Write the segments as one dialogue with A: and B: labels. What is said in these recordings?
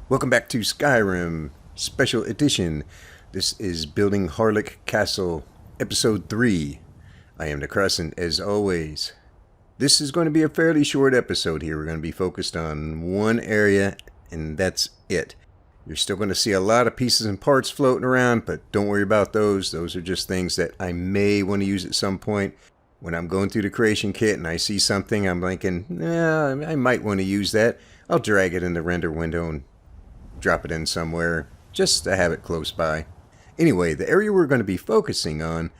A: Welcome back to Skyrim Special Edition. This is Building Harlech Castle, Episode 3. I am the Crescent, as always. This is going to be a fairly short episode here. We're going to be focused on one area, and that's it. You're still going to see a lot of pieces and parts floating around, but don't worry about those. Those are just things that I may want to use at some point. When I'm going through the creation kit and I see something, I'm thinking, I might want to use that. I'll drag it in the render window and drop it in somewhere just to have it close by. Anyway, the area we're going to be focusing on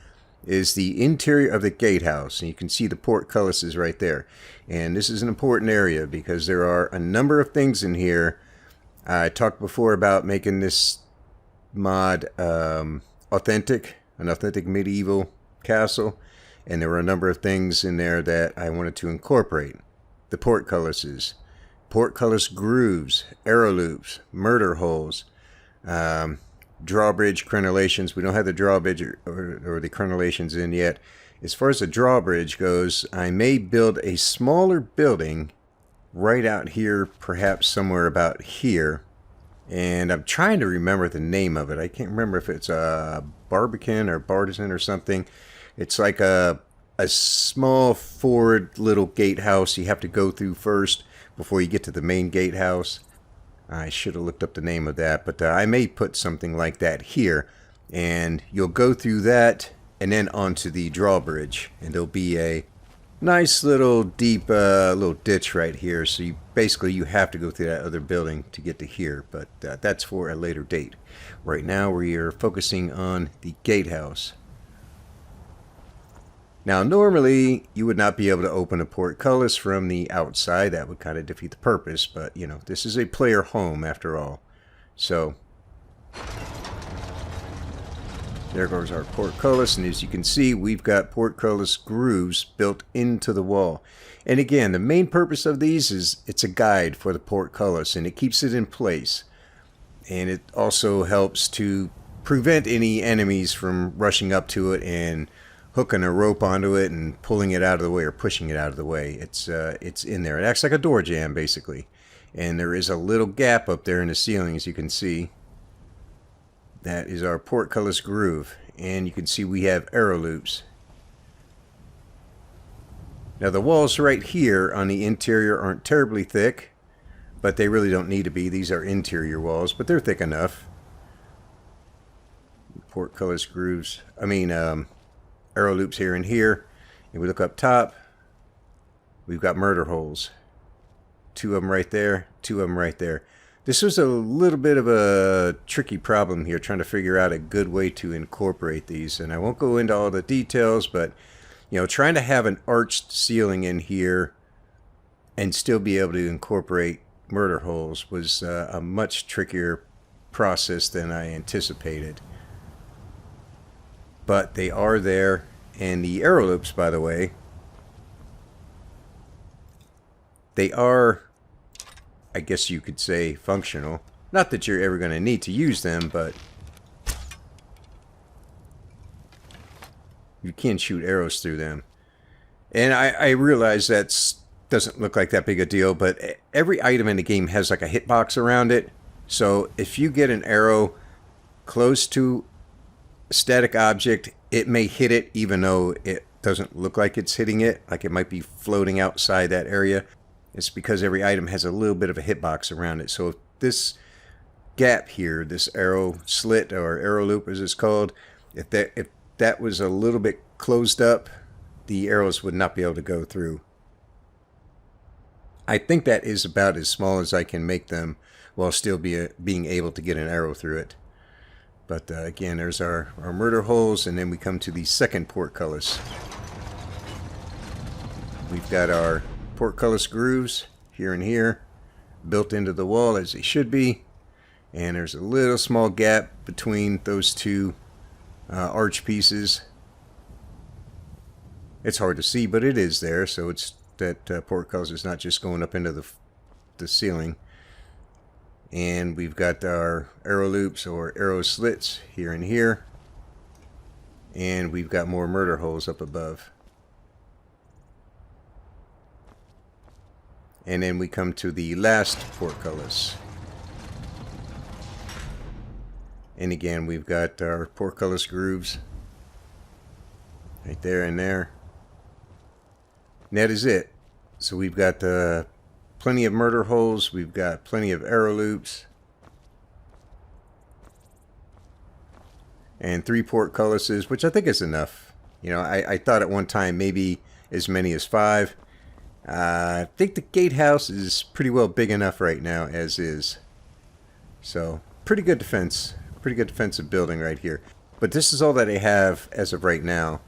A: is the interior of the gatehouse, and you can see the portcullises right there. And this is an important area because there are a number of things in here. I talked before about making this mod an authentic medieval castle, and there were a number of things in there that I wanted to incorporate. The portcullises, portcullis grooves, arrow loops, murder holes, drawbridge crenellations. We don't have the drawbridge or the crenellations in yet. As far as the drawbridge goes, I may build a smaller building right out here, perhaps somewhere about here. And I'm trying to remember the name of it. I can't remember if it's a Barbican or Bartizan or something. It's like a small forward little gatehouse you have to go through first before you get to the main gatehouse. I should have looked up the name of that, but I may put something like that here, and you'll go through that and then onto the drawbridge, and there'll be a nice little deep little ditch right here, so you have to go through that other building to get to here, but that's for a later date. Right now we are focusing on the gatehouse. Now, normally, you would not be able to open a portcullis from the outside. That would kind of defeat the purpose, but, you know, this is a player home, after all. So, there goes our portcullis, and as you can see, we've got portcullis grooves built into the wall. And again, the main purpose of these is it's a guide for the portcullis, and it keeps it in place. And it also helps to prevent any enemies from rushing up to it and hooking a rope onto it and pulling it out of the way or pushing it out of the way. It's in there. It acts like a door jamb, basically. And there is a little gap up there in the ceiling, as you can see. That is our portcullis groove. And you can see we have arrow loops. Now the walls right here on the interior aren't terribly thick, but they really don't need to be. These are interior walls, but they're thick enough. Portcullis grooves. Arrow loops here and here. And we look up top, we've got murder holes. Two of them right there, two of them right there. This was a little bit of a tricky problem here, trying to figure out a good way to incorporate these. And I won't go into all the details, but you know, trying to have an arched ceiling in here and still be able to incorporate murder holes was a much trickier process than I anticipated. But they are there, and the arrow loops, by the way, they are, I guess you could say, functional. Not that you're ever going to need to use them, but you can shoot arrows through them. And I realize that doesn't look like that big a deal, but every item in the game has like a hitbox around it. So if you get an arrow close to static object, it may hit it even though it doesn't look like it's hitting it, like it might be floating outside that area. It's because every item has a little bit of a hitbox around it. So if this gap here, this arrow slit or arrow loop as it's called, if that was a little bit closed up, the arrows would not be able to go through. I think that is about as small as I can make them while still being able to get an arrow through it. But again, there's our murder holes, and then we come to the second portcullis. We've got our portcullis grooves here and here, built into the wall as they should be. And there's a little small gap between those two arch pieces. It's hard to see, but it is there, so it's that portcullis is not just going up into the ceiling. And we've got our arrow loops or arrow slits here and here. And we've got more murder holes up above. And then we come to the last portcullis. And again, we've got our portcullis grooves right there and there. And that is it. So we've got plenty of murder holes. We've got plenty of arrow loops. And 3 portcullises, which I think is enough. You know, I thought at one time maybe as many as 5. I think the gatehouse is pretty well big enough right now as is. So, pretty good defense. Pretty good defensive building right here. But this is all that I have as of right now.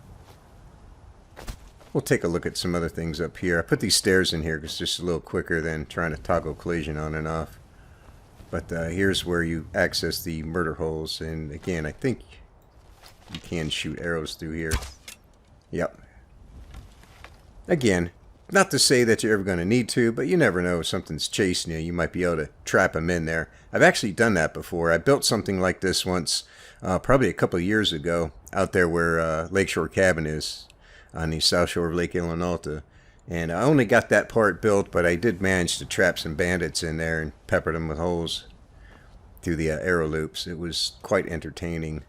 A: We'll take a look at some other things up here. I put these stairs in here because it's just a little quicker than trying to toggle collision on and off. But here's where you access the murder holes. And again, I think you can shoot arrows through here. Yep. Again, not to say that you're ever going to need to, but you never know if something's chasing you. You might be able to trap them in there. I've actually done that before. I built something like this once, probably a couple of years ago, out there where Lakeshore Cabin is, on the south shore of Lake Illinois. And I only got that part built, but I did manage to trap some bandits in there and peppered them with holes through the arrow loops. It was quite entertaining.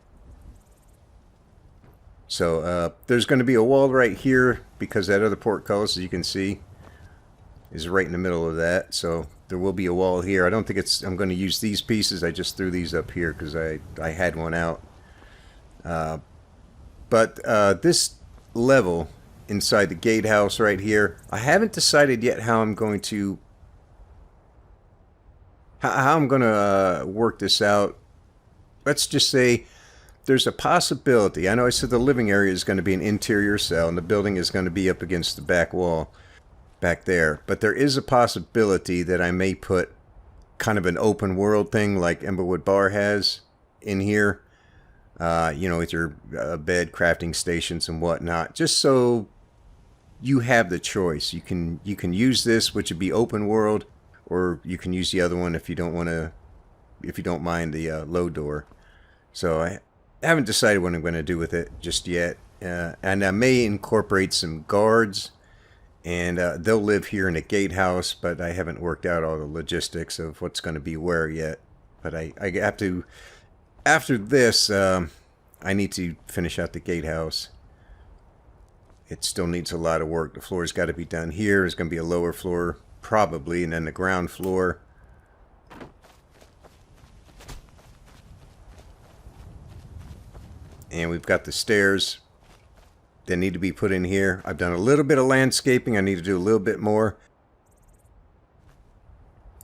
A: So there's going to be a wall right here because that other portcullis, as you can see, is right in the middle of that. So there will be a wall here. I don't think I'm going to use these pieces. I just threw these up here because I had one out. But this level inside the gatehouse right here, I haven't decided yet how I'm going to work this out. Let's just say there's a possibility. I know I said the living area is going to be an interior cell and the building is going to be up against the back wall back there. But there is a possibility that I may put kind of an open world thing like Emberwood Bar has in here. You know, with your bed, crafting stations and whatnot. Just so you have the choice. You can use this, which would be open world, or you can use the other one if you don't mind the low door. So I haven't decided what I'm going to do with it just yet. And I may incorporate some guards, and they'll live here in a gatehouse, but I haven't worked out all the logistics of what's going to be where yet. But I have to, after this, I need to finish out the gatehouse. It still needs a lot of work. The floor's got to be done here. There's going to be a lower floor, probably, and then the ground floor. And we've got the stairs that need to be put in here. I've done a little bit of landscaping. I need to do a little bit more.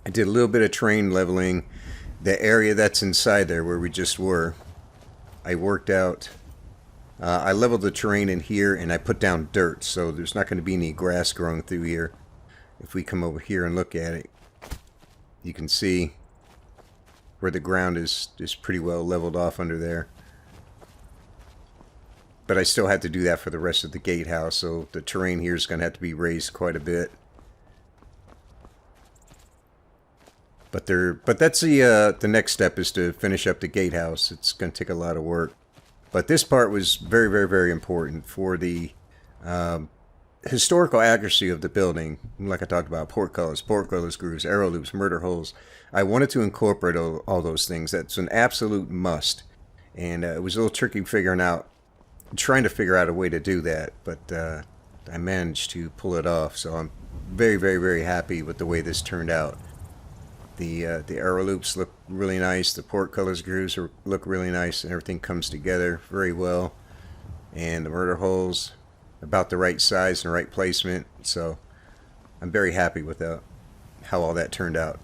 A: I did a little bit of terrain leveling. The area that's inside there where we just were, I worked out. I leveled the terrain in here and I put down dirt, so there's not going to be any grass growing through here. If we come over here and look at it, you can see where the ground is pretty well leveled off under there. But I still have to do that for the rest of the gatehouse, so the terrain here is going to have to be raised quite a bit. But that's the next step, is to finish up the gatehouse. It's going to take a lot of work. But this part was very, very, very important for the historical accuracy of the building. Like I talked about, portcullis grooves, arrow loops, murder holes. I wanted to incorporate all those things. That's an absolute must. And it was a little tricky trying to figure out a way to do that. But I managed to pull it off. So I'm very, very, very happy with the way this turned out. The arrow loops look really nice. The portcullis grooves look really nice, and everything comes together very well. And the murder holes, about the right size and right placement. So I'm very happy with how all that turned out.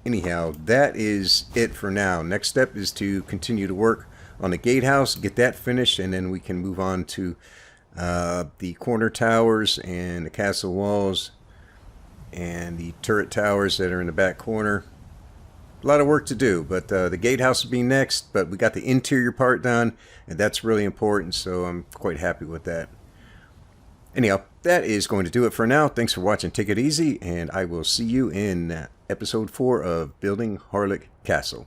A: Anyhow, that is it for now. Next step is to continue to work on the gatehouse, get that finished, and then we can move on to the corner towers and the castle walls and the turret towers that are in the back corner. A lot of work to do, but the gatehouse will be next. But we got the interior part done, and that's really important, so I'm quite happy with that. Anyhow, that is going to do it for now. Thanks for watching. Take it easy, and I will see you in episode 4 of Building Harlech Castle.